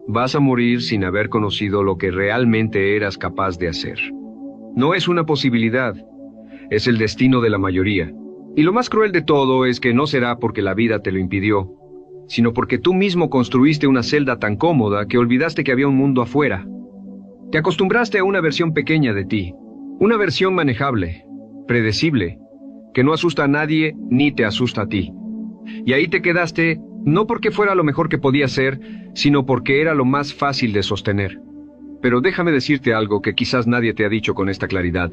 Vas a morir sin haber conocido lo que realmente eras capaz de hacer. No es una posibilidad, es el destino de la mayoría. Y lo más cruel de todo es que no será porque la vida te lo impidió, sino porque tú mismo construiste una celda tan cómoda que olvidaste que había un mundo afuera. Te acostumbraste a una versión pequeña de ti, una versión manejable, predecible, que no asusta a nadie ni te asusta a ti. Y ahí te quedaste, no porque fuera lo mejor que podía ser, sino porque era lo más fácil de sostener. Pero déjame decirte algo que quizás nadie te ha dicho con esta claridad.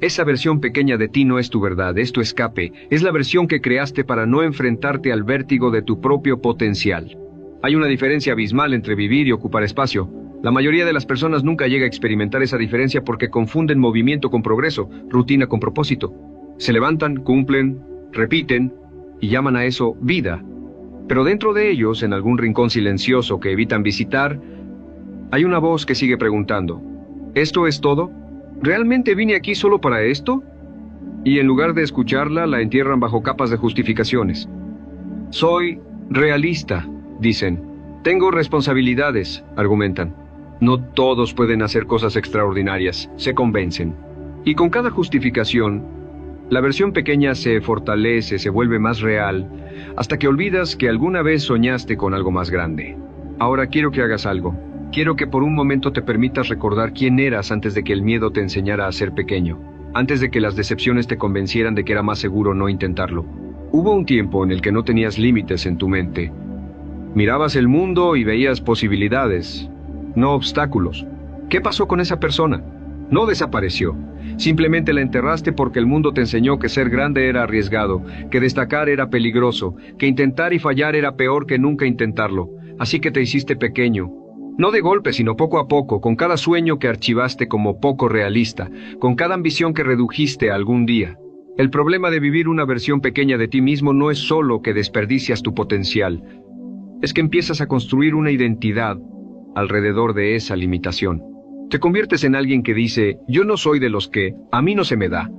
Esa versión pequeña de ti no es tu verdad, es tu escape, es la versión que creaste para no enfrentarte al vértigo de tu propio potencial. Hay una diferencia abismal entre vivir y ocupar espacio. La mayoría de las personas nunca llega a experimentar esa diferencia porque confunden movimiento con progreso, rutina con propósito. Se levantan, cumplen, repiten y llaman a eso vida. Pero dentro de ellos, en algún rincón silencioso que evitan visitar, hay una voz que sigue preguntando, ¿esto es todo? ¿Realmente vine aquí solo para esto? Y en lugar de escucharla, la entierran bajo capas de justificaciones. Soy realista, dicen. Tengo responsabilidades, argumentan. No todos pueden hacer cosas extraordinarias, se convencen. Y con cada justificación, la versión pequeña se fortalece, se vuelve más real, hasta que olvidas que alguna vez soñaste con algo más grande. Ahora quiero que hagas algo. Quiero que por un momento te permitas recordar quién eras antes de que el miedo te enseñara a ser pequeño, antes de que las decepciones te convencieran de que era más seguro no intentarlo. Hubo un tiempo en el que no tenías límites en tu mente. Mirabas el mundo y veías posibilidades, no obstáculos. ¿Qué pasó con esa persona? No desapareció. Simplemente la enterraste porque el mundo te enseñó que ser grande era arriesgado, que destacar era peligroso, que intentar y fallar era peor que nunca intentarlo. Así que te hiciste pequeño. No de golpe, sino poco a poco, con cada sueño que archivaste como poco realista, con cada ambición que redujiste algún día. El problema de vivir una versión pequeña de ti mismo no es solo que desperdicias tu potencial, es que empiezas a construir una identidad alrededor de esa limitación. Te conviertes en alguien que dice, yo no soy de los que, a mí no se me da.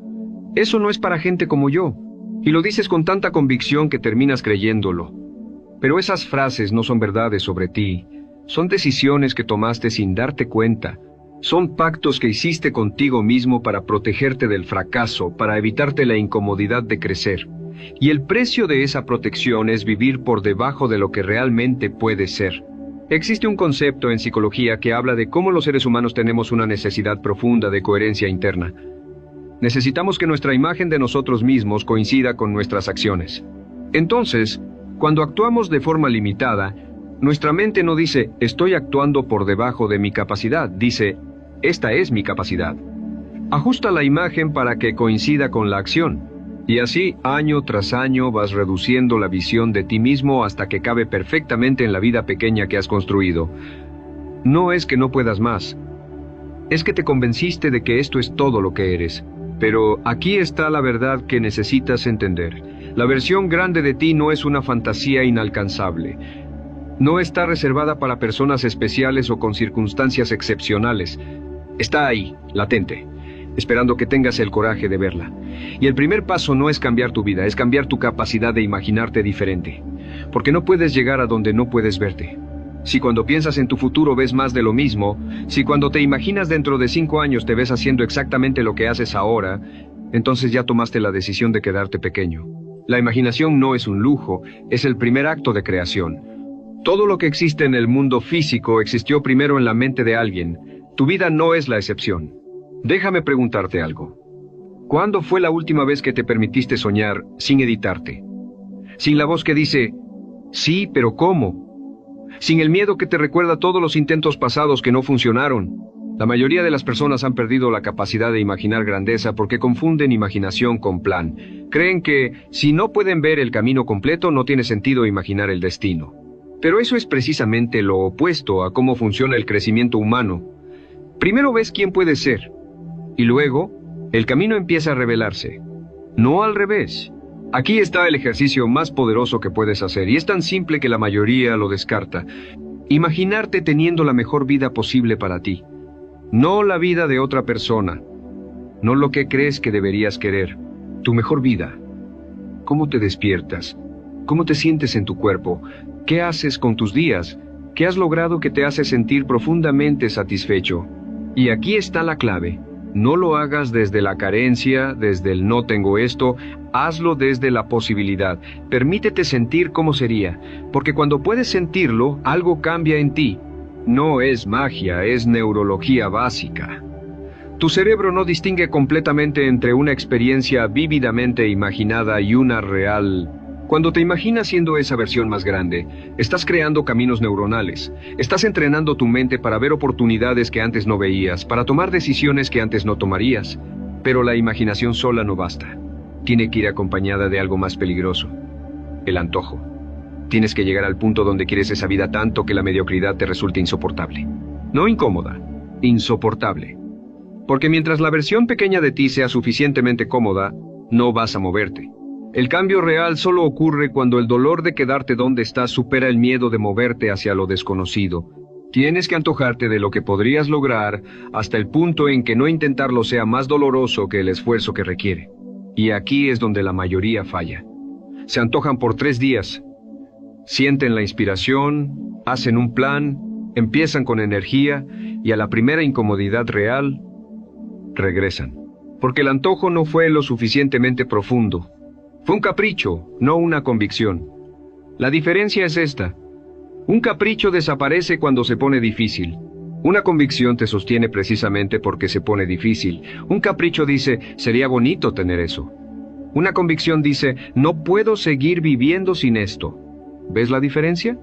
Eso no es para gente como yo. Y lo dices con tanta convicción que terminas creyéndolo. Pero esas frases no son verdades sobre ti. Son decisiones que tomaste sin darte cuenta. Son pactos que hiciste contigo mismo para protegerte del fracaso, para evitarte la incomodidad de crecer. Y el precio de esa protección es vivir por debajo de lo que realmente puedes ser. Existe un concepto en psicología que habla de cómo los seres humanos tenemos una necesidad profunda de coherencia interna. Necesitamos que nuestra imagen de nosotros mismos coincida con nuestras acciones. Entonces, cuando actuamos de forma limitada, nuestra mente no dice, estoy actuando por debajo de mi capacidad, dice, esta es mi capacidad. Ajusta la imagen para que coincida con la acción. Y así, año tras año, vas reduciendo la visión de ti mismo hasta que cabe perfectamente en la vida pequeña que has construido. No es que no puedas más. Es que te convenciste de que esto es todo lo que eres. Pero aquí está la verdad que necesitas entender. La versión grande de ti no es una fantasía inalcanzable. No está reservada para personas especiales o con circunstancias excepcionales. Está ahí, latente, esperando que tengas el coraje de verla. Y el primer paso no es cambiar tu vida, es cambiar tu capacidad de imaginarte diferente. Porque no puedes llegar a donde no puedes verte. Si cuando piensas en tu futuro ves más de lo mismo, si cuando te imaginas dentro de 5 años te ves haciendo exactamente lo que haces ahora, entonces ya tomaste la decisión de quedarte pequeño. La imaginación no es un lujo, es el primer acto de creación. Todo lo que existe en el mundo físico existió primero en la mente de alguien. Tu vida no es la excepción. Déjame preguntarte algo. ¿Cuándo fue la última vez que te permitiste soñar sin editarte? Sin la voz que dice, sí, pero ¿cómo? Sin el miedo que te recuerda todos los intentos pasados que no funcionaron. La mayoría de las personas han perdido la capacidad de imaginar grandeza porque confunden imaginación con plan. Creen que si no pueden ver el camino completo, no tiene sentido imaginar el destino. Pero eso es precisamente lo opuesto a cómo funciona el crecimiento humano. Primero ves quién puedes ser, y luego el camino empieza a revelarse. No al revés. Aquí está el ejercicio más poderoso que puedes hacer, y es tan simple que la mayoría lo descarta. Imaginarte teniendo la mejor vida posible para ti. No la vida de otra persona. No lo que crees que deberías querer. Tu mejor vida. ¿Cómo te despiertas? ¿Cómo te sientes en tu cuerpo? ¿Qué haces con tus días? ¿Qué has logrado que te hace sentir profundamente satisfecho? Y aquí está la clave. No lo hagas desde la carencia, desde el no tengo esto, hazlo desde la posibilidad. Permítete sentir cómo sería, porque cuando puedes sentirlo, algo cambia en ti. No es magia, es neurología básica. Tu cerebro no distingue completamente entre una experiencia vívidamente imaginada y una real. Cuando te imaginas siendo esa versión más grande, estás creando caminos neuronales. Estás entrenando tu mente para ver oportunidades que antes no veías, para tomar decisiones que antes no tomarías. Pero la imaginación sola no basta. Tiene que ir acompañada de algo más peligroso: el antojo. Tienes que llegar al punto donde quieres esa vida tanto que la mediocridad te resulte insoportable. No incómoda, insoportable. Porque mientras la versión pequeña de ti sea suficientemente cómoda, no vas a moverte. El cambio real solo ocurre cuando el dolor de quedarte donde estás supera el miedo de moverte hacia lo desconocido. Tienes que antojarte de lo que podrías lograr hasta el punto en que no intentarlo sea más doloroso que el esfuerzo que requiere. Y aquí es donde la mayoría falla. Se antojan por 3 días. Sienten la inspiración, hacen un plan, empiezan con energía y a la primera incomodidad real, regresan. Porque el antojo no fue lo suficientemente profundo. Fue un capricho, no una convicción. La diferencia es esta: un capricho desaparece cuando se pone difícil. Una convicción te sostiene precisamente porque se pone difícil. Un capricho dice, sería bonito tener eso. Una convicción dice, no puedo seguir viviendo sin esto. ¿Ves la diferencia?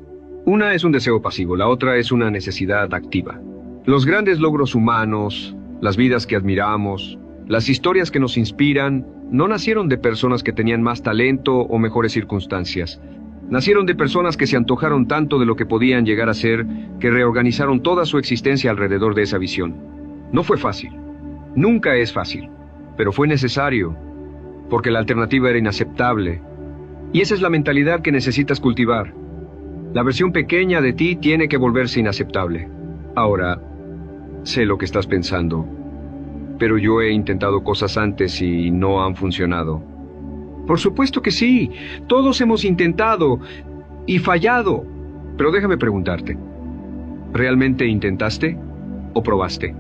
Una es un deseo pasivo, la otra es una necesidad activa. Los grandes logros humanos, las vidas que admiramos, las historias que nos inspiran, no nacieron de personas que tenían más talento o mejores circunstancias. Nacieron de personas que se antojaron tanto de lo que podían llegar a ser, que reorganizaron toda su existencia alrededor de esa visión. No fue fácil. Nunca es fácil. Pero fue necesario, porque la alternativa era inaceptable. Y esa es la mentalidad que necesitas cultivar. La versión pequeña de ti tiene que volverse inaceptable. Ahora, sé lo que estás pensando. Pero yo he intentado cosas antes y no han funcionado. Por supuesto que sí. Todos hemos intentado y fallado. Pero déjame preguntarte, ¿realmente intentaste o probaste?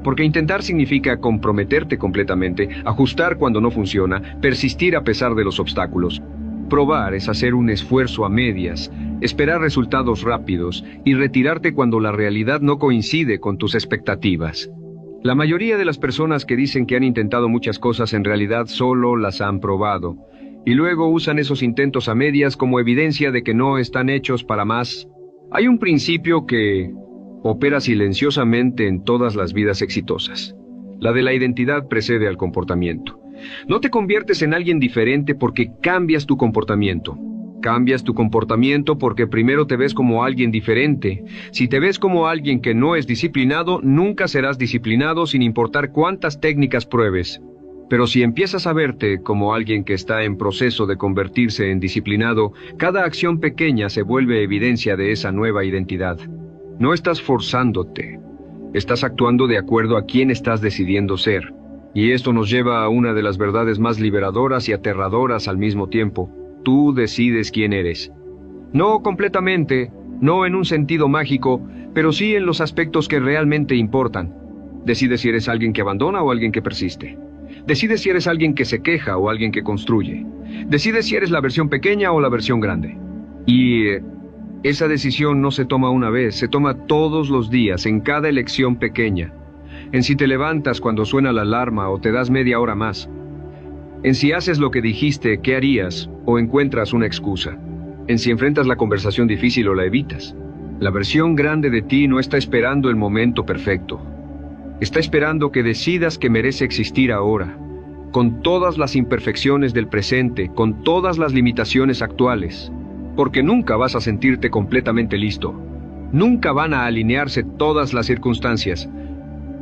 Porque intentar significa comprometerte completamente, ajustar cuando no funciona, persistir a pesar de los obstáculos. Probar es hacer un esfuerzo a medias, esperar resultados rápidos y retirarte cuando la realidad no coincide con tus expectativas. La mayoría de las personas que dicen que han intentado muchas cosas en realidad solo las han probado, y luego usan esos intentos a medias como evidencia de que no están hechos para más. Hay un principio que opera silenciosamente en todas las vidas exitosas. La de la identidad precede al comportamiento. No te conviertes en alguien diferente porque cambias tu comportamiento. Cambias tu comportamiento porque primero te ves como alguien diferente. Si te ves como alguien que no es disciplinado, nunca serás disciplinado sin importar cuántas técnicas pruebes. Pero si empiezas a verte como alguien que está en proceso de convertirse en disciplinado, cada acción pequeña se vuelve evidencia de esa nueva identidad. No estás forzándote. Estás actuando de acuerdo a quién estás decidiendo ser. Y esto nos lleva a una de las verdades más liberadoras y aterradoras al mismo tiempo. Tú decides quién eres. No completamente, no en un sentido mágico, pero sí en los aspectos que realmente importan. Decides si eres alguien que abandona o alguien que persiste. Decides si eres alguien que se queja o alguien que construye. Decides si eres la versión pequeña o la versión grande. Y esa decisión no se toma una vez, se toma todos los días, en cada elección pequeña. En si te levantas cuando suena la alarma o te das media hora más. En si haces lo que dijiste, ¿qué harías? O encuentras una excusa. En si enfrentas la conversación difícil o la evitas. La versión grande de ti no está esperando el momento perfecto. Está esperando que decidas que merece existir ahora, con todas las imperfecciones del presente, con todas las limitaciones actuales. Porque nunca vas a sentirte completamente listo. Nunca van a alinearse todas las circunstancias.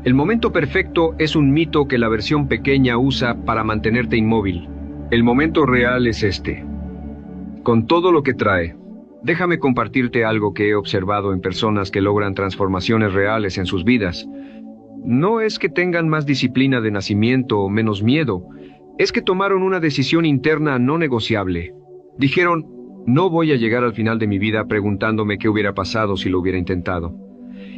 El momento perfecto es un mito que la versión pequeña usa para mantenerte inmóvil. El momento real es este. Con todo lo que trae, déjame compartirte algo que he observado en personas que logran transformaciones reales en sus vidas. No es que tengan más disciplina de nacimiento o menos miedo, es que tomaron una decisión interna no negociable. Dijeron, No voy a llegar al final de mi vida preguntándome qué hubiera pasado si lo hubiera intentado.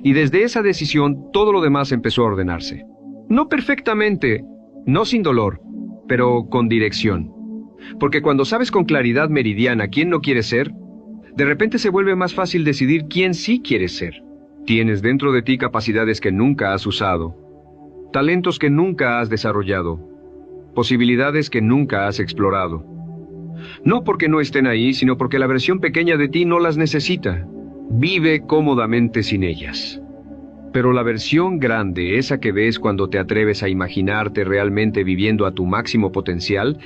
Y desde esa decisión, todo lo demás empezó a ordenarse. No perfectamente, no sin dolor, pero con dirección. Porque cuando sabes con claridad meridiana quién no quieres ser, de repente se vuelve más fácil decidir quién sí quieres ser. Tienes dentro de ti capacidades que nunca has usado, talentos que nunca has desarrollado, posibilidades que nunca has explorado. No porque no estén ahí, sino porque la versión pequeña de ti no las necesita. Vive cómodamente sin ellas. Pero la versión grande, esa que ves cuando te atreves a imaginarte realmente viviendo a tu máximo potencial,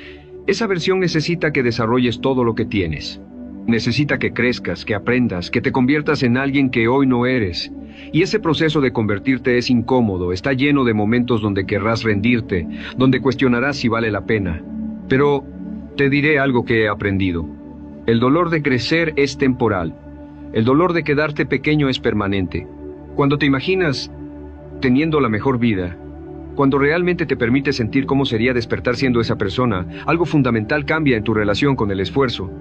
esa versión necesita que desarrolles todo lo que tienes. Necesita que crezcas, que aprendas, que te conviertas en alguien que hoy no eres. Y ese proceso de convertirte es incómodo, está lleno de momentos donde querrás rendirte, donde cuestionarás si vale la pena. Pero te diré algo que he aprendido. El dolor de crecer es temporal. El dolor de quedarte pequeño es permanente. Cuando te imaginas teniendo la mejor vida, cuando realmente te permite sentir cómo sería despertar siendo esa persona, algo fundamental cambia en tu relación con el esfuerzo.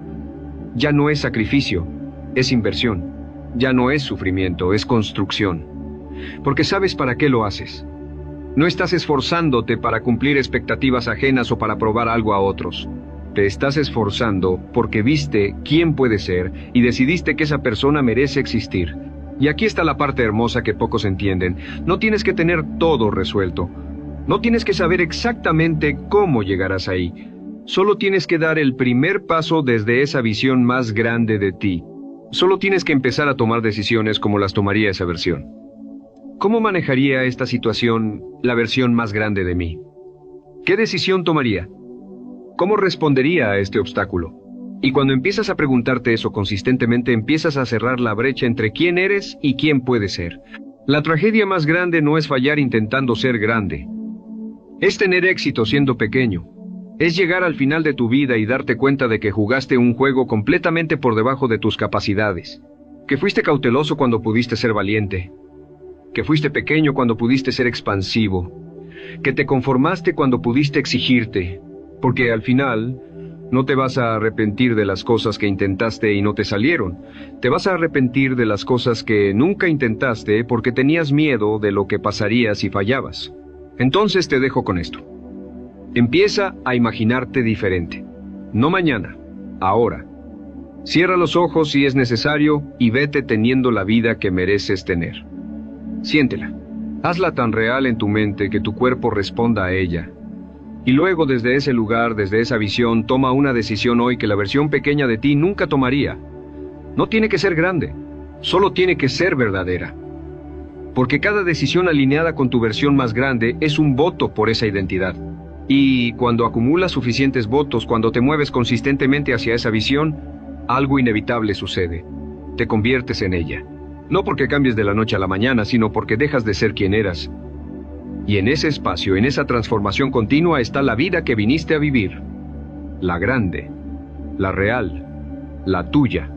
Ya no es sacrificio, es inversión. Ya no es sufrimiento, es construcción. Porque sabes para qué lo haces. No estás esforzándote para cumplir expectativas ajenas o para probar algo a otros. Te estás esforzando porque viste quién puede ser y decidiste que esa persona merece existir. Y aquí está la parte hermosa que pocos entienden. No tienes que tener todo resuelto. No tienes que saber exactamente cómo llegarás ahí. Solo tienes que dar el primer paso desde esa visión más grande de ti. Solo tienes que empezar a tomar decisiones como las tomaría esa versión. ¿Cómo manejaría esta situación la versión más grande de mí? ¿Qué decisión tomaría? ¿Cómo respondería a este obstáculo? Y cuando empiezas a preguntarte eso consistentemente, empiezas a cerrar la brecha entre quién eres y quién puedes ser. La tragedia más grande no es fallar intentando ser grande. Es tener éxito siendo pequeño. Es llegar al final de tu vida y darte cuenta de que jugaste un juego completamente por debajo de tus capacidades. Que fuiste cauteloso cuando pudiste ser valiente. Que fuiste pequeño cuando pudiste ser expansivo. Que te conformaste cuando pudiste exigirte. Porque al final, no te vas a arrepentir de las cosas que intentaste y no te salieron. Te vas a arrepentir de las cosas que nunca intentaste porque tenías miedo de lo que pasaría si fallabas. Entonces te dejo con esto. Empieza a imaginarte diferente. No mañana, ahora. Cierra los ojos si es necesario y vete teniendo la vida que mereces tener. Siéntela. Hazla tan real en tu mente que tu cuerpo responda a ella. Y luego desde ese lugar, desde esa visión, toma una decisión hoy que la versión pequeña de ti nunca tomaría. No tiene que ser grande, solo tiene que ser verdadera. Porque cada decisión alineada con tu versión más grande es un voto por esa identidad. Y cuando acumulas suficientes votos, cuando te mueves consistentemente hacia esa visión, algo inevitable sucede. Te conviertes en ella. No porque cambies de la noche a la mañana, sino porque dejas de ser quien eras. Y en ese espacio, en esa transformación continua, está la vida que viniste a vivir. La grande, la real, la tuya.